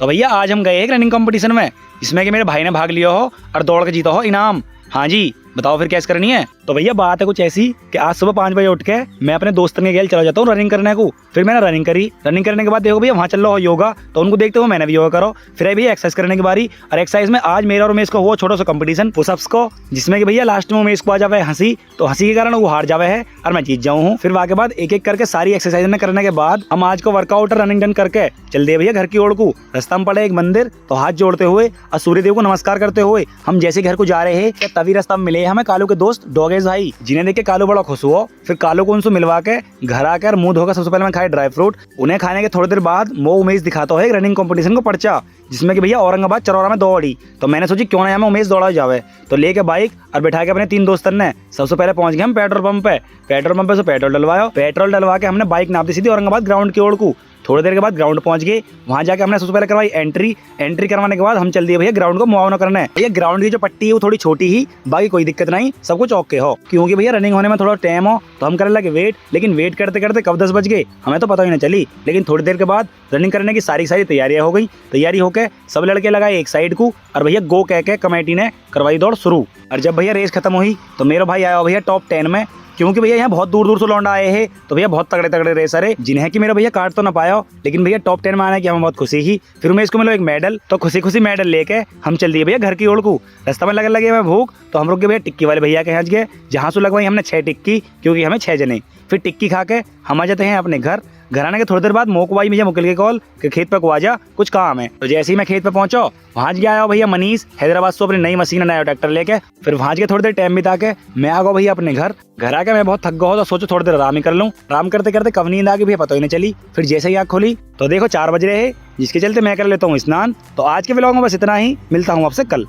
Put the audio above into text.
तो भैया आज हम गए एक रनिंग कंपटीशन में, जिसमें कि मेरे भाई ने भाग लिया हो और दौड़ के जीता हो इनाम। हाँ जी, बताओ फिर कैसे करनी है। तो भैया बात है कुछ ऐसी कि आज सुबह 5 बजे उठ के मैं अपने दोस्तों के गेल चला जाता हूँ रनिंग करने को। फिर मैंने रनिंग करी, रनिंग करने के बाद देखो भैया वहाँ चल रहा हो योगा, तो उनको देखते हुए मैंने भी योगा करो। फिर है भैया एक्सरसाइज करने की बारी, और एक्सरसाइज में आज मेरा और उमेश को हुआ छोटा सा कंपटीशन पुशअप्स को, जिसमें कि भैया लास्ट में उमेश को आ जावे हंसी, तो हंसी के कारण वो हार जावे है और मैं जीत जाऊँ हूँ। फिर वहाँ के बाद एक एक करके सारी एक्सरसाइज करने के बाद हम आज को वर्कआउट रनिंग डन करके चल दिए भैया घर की ओर को। रास्ता में पड़े एक मंदिर, तो हाथ जोड़ते हुए और सूर्यदेव को नमस्कार करते हुए हम जैसे घर को जा रहे हैं, तभी रास्ता में मिले हमें कालू के दोस्त डॉगेज भाई, जिन्हें देख के कालू बड़ा खुश हुआ। फिर कालू को उनसे मिलवा के घर आकर मुंह धोकर सबसे पहले मैं खाए ड्राई फ्रूट। उन्हें खाने के थोड़ी देर बाद वो उमेश दिखाता है रनिंग कंपटीशन को पर्चा, जिसमें कि भैया औरंगाबाद चरौरा में दौड़ी। तो मैंने सोची क्यों ना हमें उमेश दौड़ा जावे, तो लेके बाइक और बैठा के अपने 3 दोस्तों ने सबसे पहले पहुंच गए हम पेट्रोल पंप पे। पेट्रोल पंप पे से पेट्रोल डलवाया, पेट्रोल डलवा के हमने बाइक नाप दी सीधी औरंगाबाद ग्राउंड की ओर को। थोड़ी देर के बाद ग्राउंड पहुंच गए, वहां जाके हमने सबसे पहले करवाई एंट्री करवाने के बाद हम चल दिए भैया ग्राउंड को मुआवना करने। भैया ग्राउंड की जो पट्टी है वो थोड़ी छोटी ही, बाकी कोई दिक्कत नहीं, सब कुछ ओके हो, क्योंकि भैया रनिंग होने में थोड़ा टाइम हो तो हम करने लगे वेट। लेकिन वेट करते करते कब 10 बज गए हमें तो पता ही नहीं चली। लेकिन थोड़ी देर के बाद रनिंग करने की सारी तैयारियां हो गई। तैयारी होकर सब लड़के लगाए एक साइड को, और भैया गो कह के कमेटी ने करवाई दौड़ शुरू। और जब भैया रेस खत्म हुई तो मेरा भाई आया भैया टॉप 10 में, क्योंकि भैया यहाँ बहुत दूर दूर से लौंडा आए हैं, तो भैया बहुत तगड़े तगड़े रेसर है, जिन्हें कि मेरा भैया काट तो ना पाया, लेकिन भैया टॉप 10 में आने की हमें बहुत खुशी ही। फिर मैं इसको मिलो एक मेडल, तो खुशी खुशी मेडल लेके हम चल दिए भैया घर की ओर को। रास्ते में लगे हमें भूख, तो हम रुक गए भैया टिक्की वाले भैया के यहाँ गए, जहाँ से लगवाई हमने 6 टिक्की, क्योंकि हमें 6 जने। फिर टिक्की खा के हम आ जाते हैं अपने घर। घर आने के थोड़ी देर बाद मोकवाई मुझे मुकिल के कॉल कि खेत पे को आ जा, कुछ काम है। तो जैसे ही मैं खेत पे पहुंचा, वहां गया आया भैया मनीष हैदराबाद से अपनी नई मशीन नया ट्रैक्टर लेके। फिर वहां के थोड़ी देर टाइम बिता के मैं आ गया भैया अपने घर आके मैं बहुत थक गया, तो सोचो थोड़ी देर आराम ही कर लूं। आराम करते करते कब नींद आ गई भैया पता ही नहीं चली। फिर जैसे ही आँख खोली तो देखो 4 बज रहे हैं, जिसके चलते मैं कर लेता हूँ स्नान। तो आज के व्लॉग में बस इतना ही, मिलता हूँ आपसे कल।